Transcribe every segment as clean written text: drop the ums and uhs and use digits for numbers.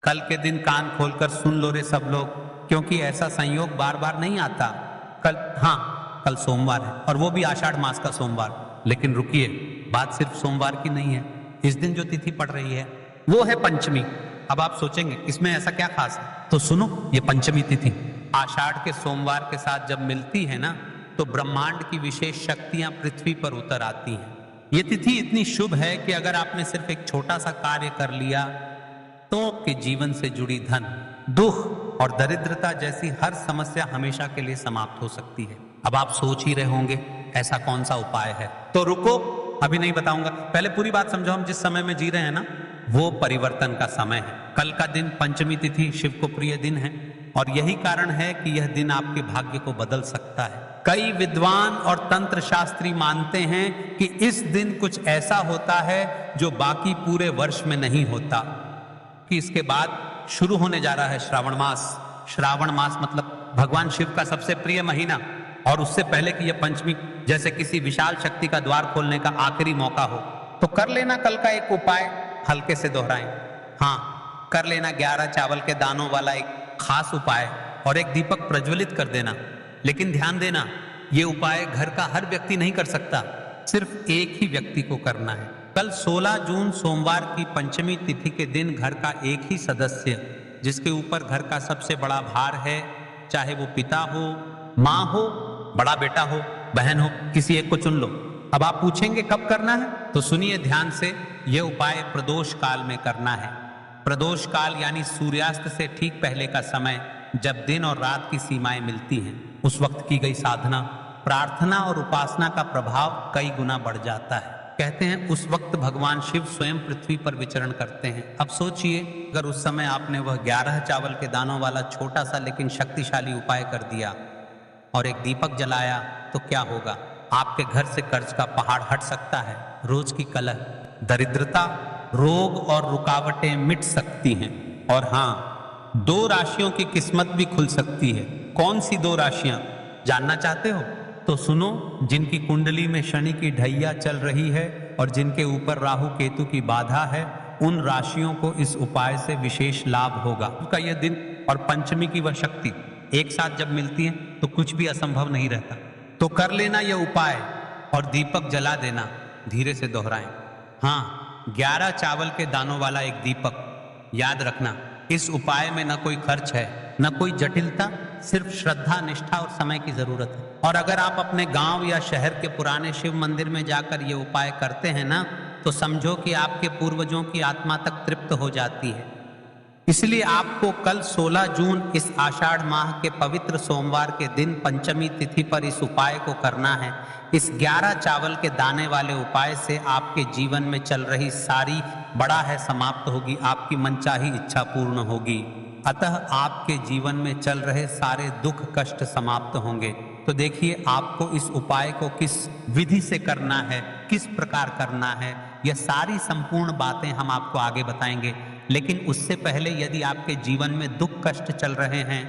कल के दिन कान खोलकर सुन लो रे सब लोग, क्योंकि ऐसा संयोग बार बार नहीं आता। कल, हाँ, कल सोमवार है और वो भी आषाढ़ मास का सोमवार। लेकिन रुकिए, बात सिर्फ सोमवार की नहीं है। इस दिन जो तिथि पड़ रही है वो है पंचमी। अब आप सोचेंगे इसमें ऐसा क्या खास है, तो सुनो, ये पंचमी तिथि आषाढ़ के सोमवार के साथ जब मिलती है ना, तो ब्रह्मांड की विशेष शक्तियां पृथ्वी पर उतर आती हैं। ये तिथि इतनी शुभ है कि अगर आपने सिर्फ एक छोटा सा कार्य कर लिया तो के जीवन से जुड़ी धन, दुख और दरिद्रता जैसी हर समस्या हमेशा के लिए समाप्त हो सकती है। अब आप सोच ही रहे होंगे ऐसा कौन सा उपाय है, तो रुको, अभी नहीं बताऊंगा, पहले पूरी बात समझो। हम जिस समय में जी रहे हैं ना, वो परिवर्तन का समय है। कल का दिन पंचमी तिथि शिव को प्रिय दिन है और यही कारण है कि यह दिन आपके भाग्य को बदल सकता है। कई विद्वान और तंत्र शास्त्री मानते हैं कि इस दिन कुछ ऐसा होता है जो बाकी पूरे वर्ष में नहीं होता, कि इसके बाद शुरू होने जा रहा है श्रावण मास। श्रावण मास मतलब भगवान शिव का सबसे प्रिय महीना, और उससे पहले कि यह पंचमी जैसे किसी विशाल शक्ति का द्वार खोलने का आखिरी मौका हो, तो कर लेना कल का एक उपाय, हल्के से दोहराएं। हाँ, कर लेना 11 चावल के दानों वाला एक खास उपाय और एक दीपक प्रज्वलित कर देना। लेकिन ध्यान देना, यह उपाय घर का हर व्यक्ति नहीं कर सकता, सिर्फ एक ही व्यक्ति को करना है। कल 16 जून सोमवार की पंचमी तिथि के दिन घर का एक ही सदस्य जिसके ऊपर घर का सबसे बड़ा भार है, चाहे वो पिता हो, माँ हो, बड़ा बेटा हो, बहन हो, किसी एक को चुन लो। अब आप पूछेंगे कब करना है, तो सुनिए ध्यान से, यह उपाय प्रदोष काल में करना है। प्रदोष काल यानी सूर्यास्त से ठीक पहले का समय, जब दिन और रात की सीमाएं मिलती हैं। उस वक्त की गई साधना, प्रार्थना और उपासना का प्रभाव कई गुना बढ़ जाता है। कहते हैं उस वक्त भगवान शिव स्वयं पृथ्वी पर विचरण करते हैं। अब सोचिए, अगर उस समय आपने वह 11 चावल के दानों वाला छोटा सा लेकिन शक्तिशाली उपाय कर दिया और एक दीपक जलाया, तो क्या होगा? आपके घर से कर्ज का पहाड़ हट सकता है, रोज की कलह, दरिद्रता, रोग और रुकावटें मिट सकती हैं। और हाँ, 2 राशियों की किस्मत भी खुल सकती है। कौन सी 2 राशियां जानना चाहते हो? तो सुनो, जिनकी कुंडली में शनि की ढैया चल रही है और जिनके ऊपर राहु केतु की बाधा है, उन राशियों को इस उपाय से विशेष लाभ होगा। उनका यह दिन और पंचमी की वह शक्ति एक साथ जब मिलती है तो कुछ भी असंभव नहीं रहता। तो कर लेना यह उपाय और दीपक जला देना। धीरे से दोहराएं। हाँ, 11 चावल के दानों वाला एक दीपक। याद रखना, इस उपाय में न कोई खर्च है, न कोई जटिलता, सिर्फ श्रद्धा, निष्ठा और समय की जरूरत है। और अगर आप अपने गांव या शहर के पुराने शिव मंदिर में जाकर ये उपाय करते हैं ना, तो समझो कि आपके पूर्वजों की आत्मा तक तृप्त हो जाती है। इसलिए आपको कल 16 जून इस आषाढ़ माह के पवित्र सोमवार के दिन पंचमी तिथि पर इस उपाय को करना है। इस 11 चावल के दाने वाले उपाय से आपके जीवन में चल रही सारी बड़ा है समाप्त होगी, आपकी मनचाही इच्छा पूर्ण होगी। अतः आपके जीवन में चल रहे सारे दुख कष्ट समाप्त होंगे। तो देखिए, आपको इस उपाय को किस विधि से करना है, किस प्रकार करना है, यह सारी संपूर्ण बातें हम आपको आगे बताएंगे। लेकिन उससे पहले, यदि आपके जीवन में दुख कष्ट चल रहे हैं,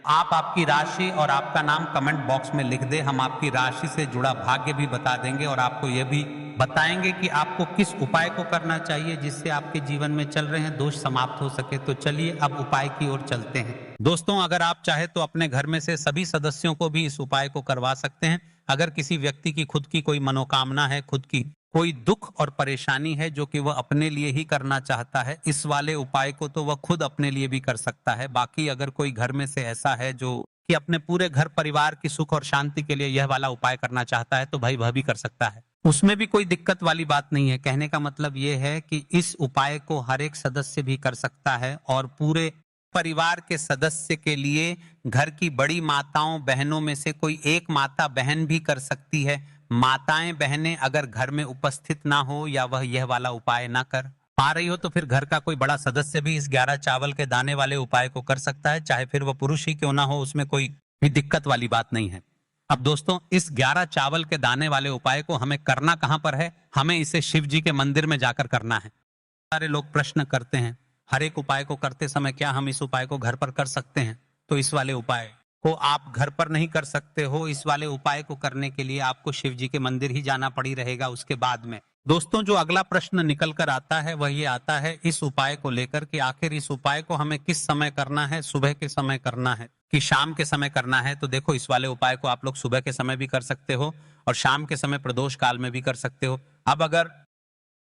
आप आपकी राशि और आपका नाम कमेंट बॉक्स में लिख दे। हम आपकी राशि से जुड़ा भाग्य भी बता देंगे और आपको यह भी बताएंगे कि आपको किस उपाय को करना चाहिए जिससे आपके जीवन में चल रहे हैं दोष समाप्त हो सके। तो चलिए अब उपाय की ओर चलते हैं। दोस्तों, अगर आप चाहे तो अपने घर में से सभी सदस्यों को भी इस उपाय को करवा सकते हैं। अगर किसी व्यक्ति की खुद की कोई मनोकामना है, खुद की कोई दुख और परेशानी है जो कि वह अपने लिए ही करना चाहता है, इस वाले उपाय को तो वह खुद अपने लिए भी कर सकता है। बाकी अगर कोई घर में से ऐसा है जो कि अपने पूरे घर परिवार की सुख और शांति के लिए यह वाला उपाय करना चाहता है, तो भाई वह भी कर सकता है। उसमें भी कोई दिक्कत वाली बात नहीं है। कहने का मतलब यह है कि इस उपाय को हर एक सदस्य भी कर सकता है और पूरे परिवार के सदस्य के लिए घर की बड़ी माताओं बहनों में से कोई एक माता बहन भी कर सकती है। माताएं बहनें अगर घर में उपस्थित ना हो या वह यह वाला उपाय ना कर पा रही हो, तो फिर घर का कोई बड़ा सदस्य भी इस 11 चावल के दाने वाले उपाय को कर सकता है, चाहे फिर वह पुरुष ही क्यों ना हो। उसमें कोई भी दिक्कत वाली बात नहीं है। अब दोस्तों, इस 11 चावल के दाने वाले उपाय को हमें करना कहां पर है? हमें इसे शिव जी के मंदिर में जाकर करना है। सारे लोग प्रश्न करते हैं, हर एक उपाय को करते समय क्या हम इस उपाय को घर पर कर सकते हैं? तो इस वाले उपाय को आप घर पर नहीं कर सकते हो। इस वाले उपाय को करने के लिए आपको शिव जी के मंदिर ही जाना पड़ी रहेगा। उसके बाद में दोस्तों जो अगला प्रश्न निकल कर आता है वह ये आता है इस उपाय को लेकर कि आखिर इस उपाय को हमें किस समय करना है, सुबह के समय करना है कि शाम के समय करना है। तो देखो इस वाले उपाय को आप लोग सुबह के समय भी कर सकते हो और शाम के समय प्रदोष काल में भी कर सकते हो। अब अगर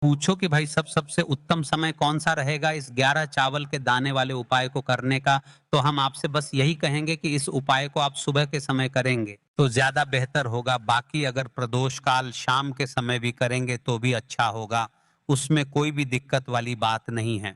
पूछो कि भाई सबसे उत्तम समय कौन सा रहेगा इस 11 चावल के दाने वाले उपाय को करने का, तो हम आपसे बस यही कहेंगे कि इस उपाय को आप सुबह के समय करेंगे तो ज्यादा बेहतर होगा। बाकी अगर प्रदोष काल शाम के समय भी करेंगे तो भी अच्छा होगा, उसमें कोई भी दिक्कत वाली बात नहीं है।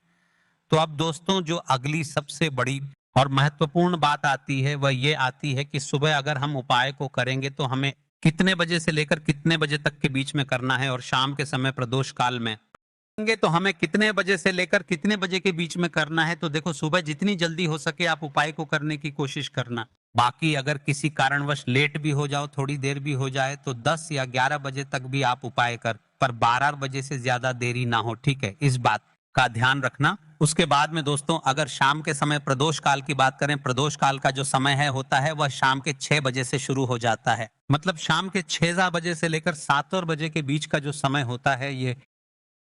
तो अब दोस्तों जो अगली सबसे बड़ी और महत्वपूर्ण बात आती है वह ये आती है कि सुबह अगर हम उपाय को करेंगे तो हमें कितने बजे से लेकर कितने बजे तक के बीच में करना है, और शाम के समय प्रदोष काल में करेंगे तो हमें कितने बजे से लेकर कितने बजे के बीच में करना है। तो देखो सुबह जितनी जल्दी हो सके आप उपाय को करने की कोशिश करना। बाकी अगर किसी कारणवश लेट भी हो जाओ, थोड़ी देर भी हो जाए, तो 10 या 11 बजे तक भी आप उपाय कर, पर 12 बजे से ज्यादा देरी ना हो, ठीक है, इस बात का ध्यान रखना। उसके बाद में दोस्तों अगर शाम के समय प्रदोष काल की बात करें, प्रदोष काल का जो समय है होता है वह शाम के 6 बजे से शुरू हो जाता है। मतलब शाम के 6 बजे से लेकर 7 बजे के बीच का जो समय होता है ये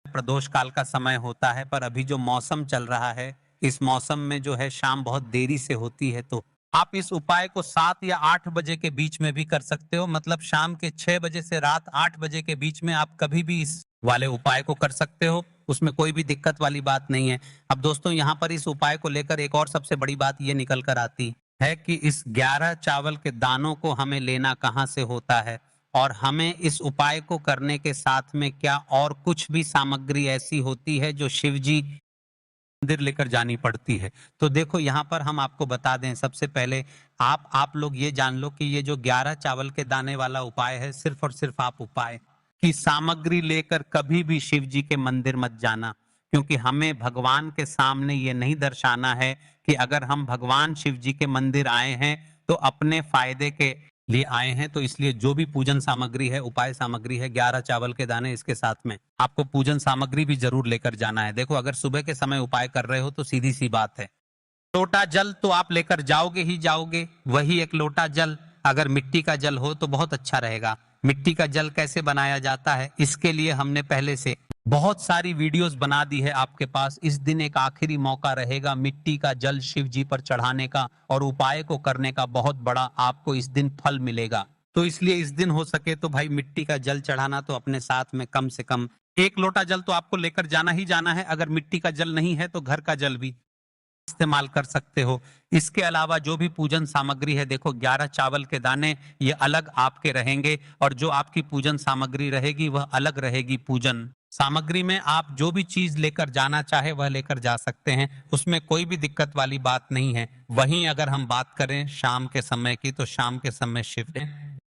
प्रदोष काल का समय होता है। पर अभी जो मौसम चल रहा है इस मौसम में जो है शाम बहुत देरी से होती है, तो आप इस उपाय को 7 या 8 बजे के बीच में भी कर सकते हो। मतलब शाम के 6 बजे से रात 8 बजे के बीच में आप कभी भी इस वाले उपाय को कर सकते हो, उसमें कोई भी दिक्कत वाली बात नहीं है। अब दोस्तों यहाँ पर इस उपाय को लेकर एक और सबसे बड़ी बात ये निकल कर आती है कि इस 11 चावल के दानों को हमें लेना कहाँ से होता है, और हमें इस उपाय को करने के साथ में क्या और कुछ भी सामग्री ऐसी होती है जो शिव जी मंदिर लेकर जानी पड़ती है। तो देखो यहाँ पर हम आपको बता दें, सबसे पहले आप लोग ये जान लो कि ये जो 11 चावल के दाने वाला उपाय है, सिर्फ और सिर्फ आप उपाय की सामग्री लेकर कभी भी शिव जी के मंदिर मत जाना, क्योंकि हमें भगवान के सामने ये नहीं दर्शाना है कि अगर हम भगवान शिव जी के मंदिर आए हैं तो अपने फायदे के लिए आए हैं। तो इसलिए जो भी पूजन सामग्री है, उपाय सामग्री है, 11 चावल के दाने, इसके साथ में आपको पूजन सामग्री भी जरूर लेकर जाना है। देखो अगर सुबह के समय उपाय कर रहे हो तो सीधी सी बात है, लोटा जल तो आप लेकर जाओगे ही जाओगे। वही एक लोटा जल अगर मिट्टी का जल हो तो बहुत अच्छा रहेगा। मिट्टी का जल कैसे बनाया जाता है इसके लिए हमने पहले से बहुत सारी वीडियोस बना दी है आपके पास। इस दिन एक आखिरी मौका रहेगा मिट्टी का जल शिव जी पर चढ़ाने का और उपाय को करने का, बहुत बड़ा आपको इस दिन फल मिलेगा। तो इसलिए इस दिन हो सके तो भाई मिट्टी का जल चढ़ाना तो अपने साथ में कम से कम 1 लोटा जल तो आपको लेकर जाना ही जाना है। अगर मिट्टी का जल नहीं है तो घर का जल भी इस्तेमाल कर सकते हो। इसके अलावा जो भी पूजन सामग्री है, देखो 11 चावल के दाने ये अलग आपके रहेंगे और जो आपकी पूजन सामग्री रहेगी वह अलग रहेगी। पूजन सामग्री में आप जो भी चीज लेकर जाना चाहे वह लेकर जा सकते हैं, उसमें कोई भी दिक्कत वाली बात नहीं है। वहीं अगर हम बात करें शाम के समय की, तो शाम के समय शिव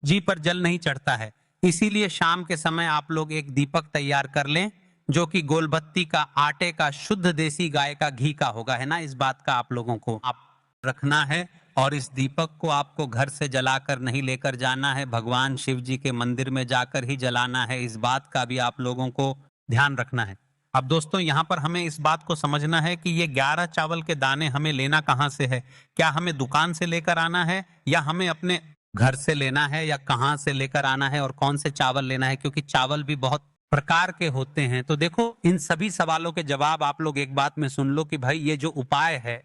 जी पर जल नहीं चढ़ता है, इसीलिए शाम के समय आप लोग एक दीपक तैयार कर लें जो कि गोलबत्ती का, आटे का, शुद्ध देसी गाय का घी का होगा, है ना। इस बात का आप लोगों को आप रखना है और इस दीपक को आपको घर से जलाकर नहीं लेकर जाना है, भगवान शिव जी के मंदिर में जाकर ही जलाना है। इस बात का भी आप लोगों को ध्यान रखना है। अब दोस्तों यहाँ पर हमें इस बात को समझना है कि ये 11 चावल के दाने हमें लेना कहाँ से है। क्या हमें दुकान से लेकर आना है या हमें अपने घर से लेना है, या कहाँ से लेकर आना है और कौन से चावल लेना है, क्योंकि चावल भी बहुत प्रकार के होते हैं। तो देखो इन सभी सवालों के जवाब आप लोग एक बात में सुन लो कि भाई ये जो उपाय है,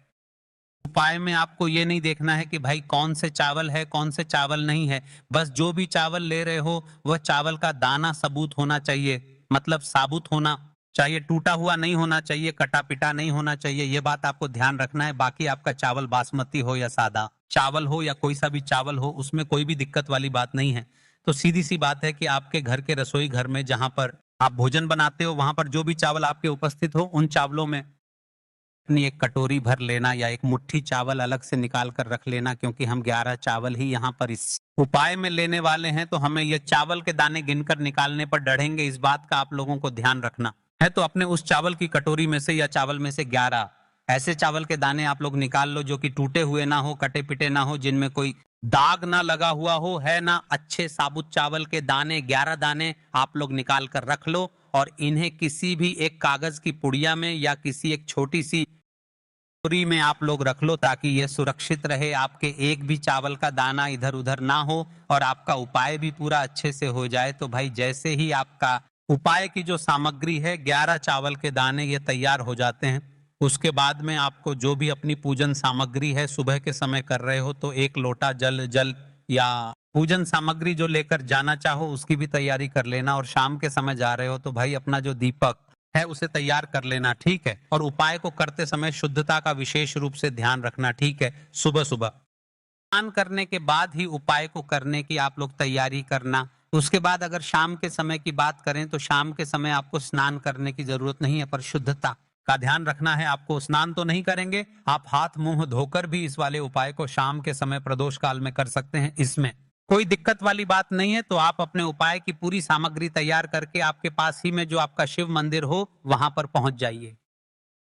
उपाय में आपको ये नहीं देखना है कि भाई कौन से चावल है कौन से चावल नहीं है। बस जो भी चावल ले रहे हो वह चावल का दाना सबूत होना चाहिए, मतलब साबुत होना चाहिए, टूटा हुआ नहीं होना चाहिए, कटा पिटा नहीं होना चाहिए। ये बात आपको ध्यान रखना है। बाकी आपका चावल बासमती हो या सादा चावल हो या कोई सा भी चावल हो, उसमें कोई भी दिक्कत वाली बात नहीं है। तो सीधी सी बात है कि आपके घर के रसोई घर में जहां पर आप भोजन बनाते हो वहां पर जो भी चावल आपके उपस्थित हो, उन चावलों में अपनी एक कटोरी भर लेना या एक मुट्ठी चावल अलग से निकाल कर रख लेना, क्योंकि हम 11 चावल ही यहाँ पर इस उपाय में लेने वाले हैं। तो हमें ये चावल के दाने गिनकर निकालने पर डरेंगे, इस बात का आप लोगों को ध्यान रखना है। तो अपने उस चावल की कटोरी में से या चावल में से 11 ऐसे चावल के दाने आप लोग निकाल लो जो कि टूटे हुए ना हो, कटे पिटे ना हो, जिनमें कोई दाग ना लगा हुआ हो, है ना। अच्छे साबुत चावल के दाने 11 दाने आप लोग निकाल कर रख लो और इन्हें किसी भी एक कागज की पुड़िया में या किसी एक छोटी सी कटोरी में आप लोग रख लो, ताकि ये सुरक्षित रहे, आपके एक भी चावल का दाना इधर उधर ना हो और आपका उपाय भी पूरा अच्छे से हो जाए। तो भाई जैसे ही आपका उपाय की जो सामग्री है 11 चावल के दाने ये तैयार हो जाते हैं। उसके बाद में आपको जो भी अपनी पूजन सामग्री है सुबह के समय कर रहे हो तो 1 लोटा जल या पूजन सामग्री जो लेकर जाना चाहो उसकी भी तैयारी कर लेना। और शाम के समय जा रहे हो तो भाई अपना जो दीपक है उसे तैयार कर लेना, ठीक है। और उपाय को करते समय शुद्धता का विशेष रूप से ध्यान रखना, ठीक है। सुबह सुबह स्नान करने के बाद ही उपाय को करने की आप लोग तैयारी करना। उसके बाद अगर शाम के समय की बात करें तो शाम के समय आपको स्नान करने की जरूरत नहीं है, पर शुद्धता का ध्यान रखना है। आपको स्नान तो नहीं करेंगे, आप हाथ मुंह धोकर भी इस वाले उपाय को शाम के समय प्रदोष काल में कर सकते हैं। इसमें कोई दिक्कत वाली बात नहीं है। तो आप अपने उपाय की पूरी सामग्री तैयार करके आपके पास ही में जो आपका शिव मंदिर हो वहां पर पहुंच जाइए।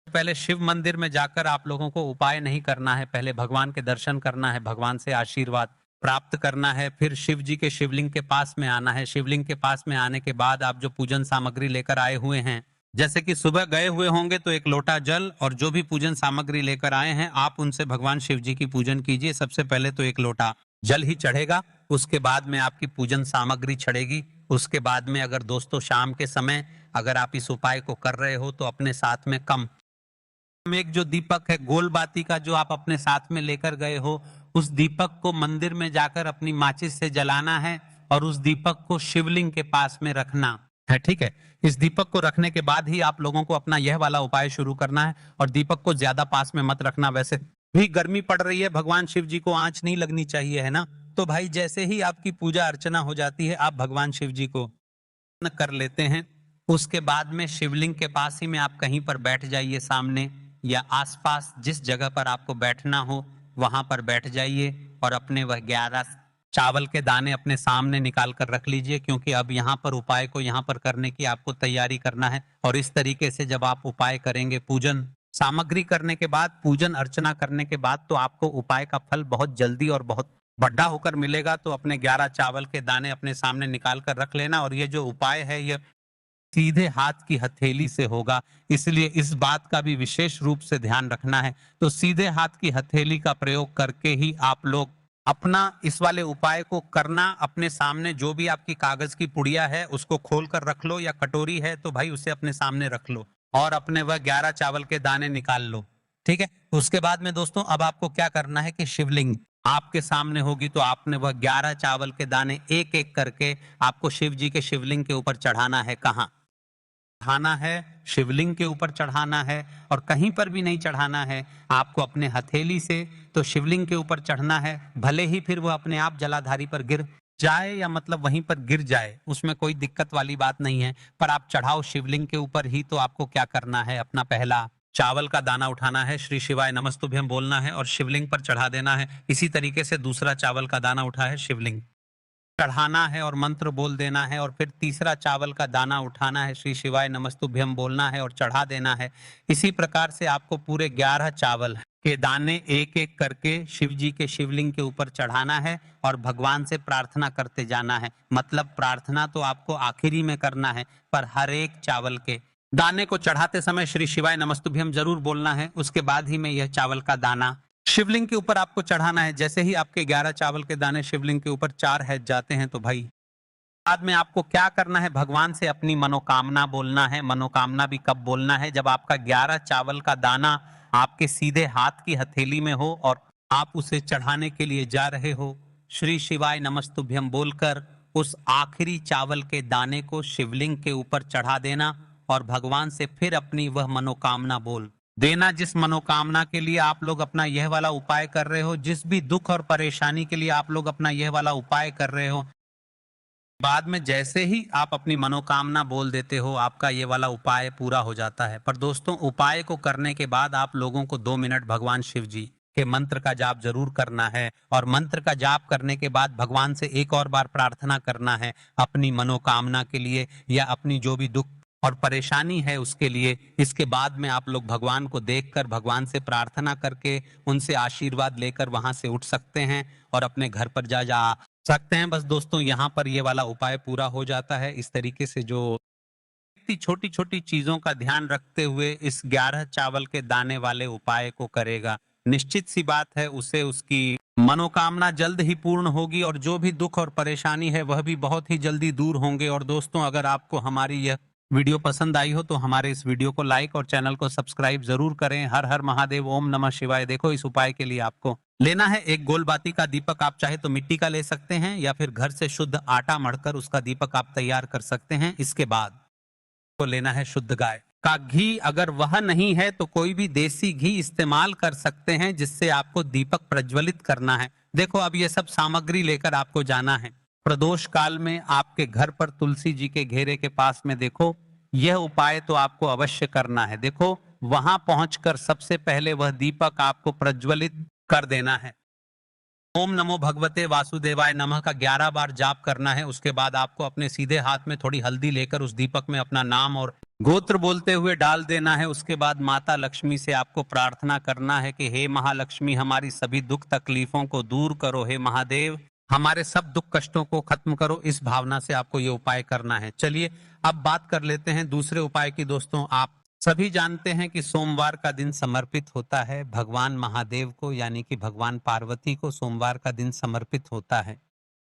पहले शिव मंदिर में जाकर आप लोगों को उपाय नहीं करना है, पहले भगवान के दर्शन करना है, भगवान से आशीर्वाद प्राप्त करना है। फिर शिव जी के शिवलिंग के पास में आना है। शिवलिंग के पास में आने के बाद आप जो पूजन सामग्री लेकर आए हुए हैं, जैसे कि सुबह गए हुए होंगे तो 1 लोटा जल और जो भी पूजन सामग्री लेकर आए हैं आप उनसे भगवान शिव जी की पूजन कीजिए। सबसे पहले तो 1 लोटा जल ही चढ़ेगा, उसके बाद में आपकी पूजन सामग्री चढ़ेगी। उसके बाद में अगर दोस्तों शाम के समय अगर आप इस उपाय को कर रहे हो तो अपने साथ में कम में एक जो दीपक है गोल बाती का जो आप अपने साथ में लेकर गए हो, उस दीपक को मंदिर में जाकर अपनी माचिस से जलाना है और उस दीपक को शिवलिंग के पास में रखना है, ठीक है। इस दीपक को रखने के बाद ही आप लोगों को अपना यह वाला उपाय शुरू करना है। और दीपक को ज्यादा पास में मत रखना, वैसे भी गर्मी पड़ रही है, भगवान शिव जी को आंच नहीं लगनी चाहिए, है ना। तो भाई जैसे ही आपकी पूजा अर्चना हो जाती है आप भगवान शिव जी को कर लेते हैं। उसके बाद में शिवलिंग के पास ही में आप कहीं पर बैठ जाइए, सामने या आसपास जिस जगह पर आपको बैठना हो वहां पर बैठ जाइए और अपने वह 11 चावल के दाने अपने सामने निकाल कर रख लीजिए, क्योंकि अब यहाँ पर उपाय को यहाँ पर करने की आपको तैयारी करना है। और इस तरीके से जब आप उपाय करेंगे, पूजन सामग्री करने के बाद, पूजन अर्चना करने के बाद, तो आपको उपाय का फल बहुत जल्दी और बहुत बड़ा होकर मिलेगा। तो अपने 11 चावल के दाने अपने सामने निकाल कर रख लेना। और ये जो उपाय है ये सीधे हाथ की हथेली से होगा, इसलिए इस बात का भी विशेष रूप से ध्यान रखना है। तो सीधे हाथ की हथेली का प्रयोग करके ही आप लोग अपना इस वाले उपाय को करना। अपने सामने जो भी आपकी कागज की पुड़िया है उसको खोल कर रख लो, या कटोरी है तो भाई उसे अपने सामने रख लो और अपने वह 11 चावल के दाने निकाल लो, ठीक है। उसके बाद में दोस्तों अब आपको क्या करना है कि शिवलिंग आपके सामने होगी तो आपने वह 11 चावल के दाने एक एक करके आपको शिव जी के शिवलिंग के ऊपर चढ़ाना है। कहाँ चढ़ाना है? शिवलिंग के ऊपर चढ़ाना है। और कहीं पर भी नहीं चढ़ाना है, आपको अपने हथेली से तो शिवलिंग के ऊपर चढ़ना है। भले ही फिर वो अपने आप जलाधारी पर गिर जाए या मतलब वहीं पर गिर जाए, उसमें कोई दिक्कत वाली बात नहीं है, पर आप चढ़ाओ शिवलिंग के ऊपर ही। तो आपको क्या करना है, अपना पहला चावल का दाना उठाना है, श्री शिवाय नमस्तुभ्यम बोलना है और शिवलिंग पर चढ़ा देना है। इसी तरीके से दूसरा चावल का दाना उठा है, शिवलिंग चढ़ाना है और मंत्र बोल देना है। और फिर तीसरा चावल का दाना उठाना है, श्री शिवाय नमस्तुभ्यम बोलना है और चढ़ा देना है। इसी प्रकार से आपको पूरे 11 चावल के दाने एक एक करके शिव जी के शिवलिंग के ऊपर चढ़ाना है और भगवान से प्रार्थना करते जाना है। मतलब प्रार्थना तो आपको आखिरी में करना है, पर हर एक चावल के दाने को चढ़ाते समय श्री शिवाय नमस्तुभ्यम जरूर बोलना है। उसके बाद ही में यह चावल का दाना शिवलिंग के ऊपर आपको चढ़ाना है। जैसे ही आपके 11 चावल के दाने शिवलिंग के ऊपर 4 है जाते हैं तो भाई बाद में आपको क्या करना है, भगवान से अपनी मनोकामना बोलना है। मनोकामना भी कब बोलना है, जब आपका 11 चावल का दाना आपके सीधे हाथ की हथेली में हो और आप उसे चढ़ाने के लिए जा रहे हो। श्री शिवाय नमस्तुभ्यम बोलकर उस आखिरी चावल के दाने को शिवलिंग के ऊपर चढ़ा देना और भगवान से फिर अपनी वह मनोकामना बोल देना जिस मनोकामना के लिए आप लोग अपना यह वाला उपाय कर रहे हो, जिस भी दुख और परेशानी के लिए आप लोग अपना यह वाला उपाय कर रहे हो। बाद में जैसे ही आप अपनी मनोकामना बोल देते हो, आपका ये वाला उपाय पूरा हो जाता है। पर दोस्तों उपाय को करने के बाद आप लोगों को 2 मिनट भगवान शिव जी के मंत्र का जाप जरूर करना है। और मंत्र का जाप करने के बाद भगवान से एक और बार प्रार्थना करना है अपनी मनोकामना के लिए या अपनी जो भी दुख और परेशानी है उसके लिए। इसके बाद में आप लोग भगवान को देखकर, भगवान से प्रार्थना करके, उनसे आशीर्वाद लेकर वहां से उठ सकते हैं और अपने घर पर जा सकते हैं। बस दोस्तों यहाँ पर ये वाला उपाय पूरा हो जाता है। इस तरीके से जो व्यक्ति छोटी छोटी चीजों का ध्यान रखते हुए इस 11 चावल के दाने वाले उपाय को करेगा, निश्चित सी बात है उसे उसकी मनोकामना जल्द ही पूर्ण होगी और जो भी दुख और परेशानी है वह भी बहुत ही जल्दी दूर होंगे। और दोस्तों, अगर आपको हमारी यह वीडियो पसंद आई हो तो हमारे इस वीडियो को लाइक और चैनल को सब्सक्राइब जरूर करें। हर हर महादेव, ओम नमः शिवाय। देखो, इस उपाय के लिए आपको लेना है एक गोलबाती का दीपक। आप चाहे तो मिट्टी का ले सकते हैं या फिर घर से शुद्ध आटा मढ़कर उसका दीपक आप तैयार कर सकते हैं। इसके बाद को लेना है शुद्ध गाय का घी। अगर वह नहीं है तो कोई भी देसी घी इस्तेमाल कर सकते हैं, जिससे आपको दीपक प्रज्वलित करना है। देखो, अब ये सब सामग्री लेकर आपको जाना है प्रदोष काल में आपके घर पर तुलसी जी के घेरे के पास में। देखो, यह उपाय तो आपको अवश्य करना है। देखो, वहां पहुंचकर सबसे पहले वह दीपक आपको प्रज्वलित कर देना है। ओम नमो भगवते वासुदेवाय नमः का 11 बार जाप करना है। उसके बाद आपको अपने सीधे हाथ में थोड़ी हल्दी लेकर उस दीपक में अपना नाम और गोत्र बोलते हुए डाल देना है। उसके बाद माता लक्ष्मी से आपको प्रार्थना करना है कि हे महालक्ष्मी, हमारी सभी दुख तकलीफों को दूर करो। हे महादेव, हमारे सब दुख कष्टों को खत्म करो। इस भावना से आपको ये उपाय करना है। चलिए अब बात कर लेते हैं दूसरे उपाय की। दोस्तों, आप सभी जानते हैं कि सोमवार का दिन समर्पित होता है भगवान महादेव को, यानी कि भगवान पार्वती को सोमवार का दिन समर्पित होता है।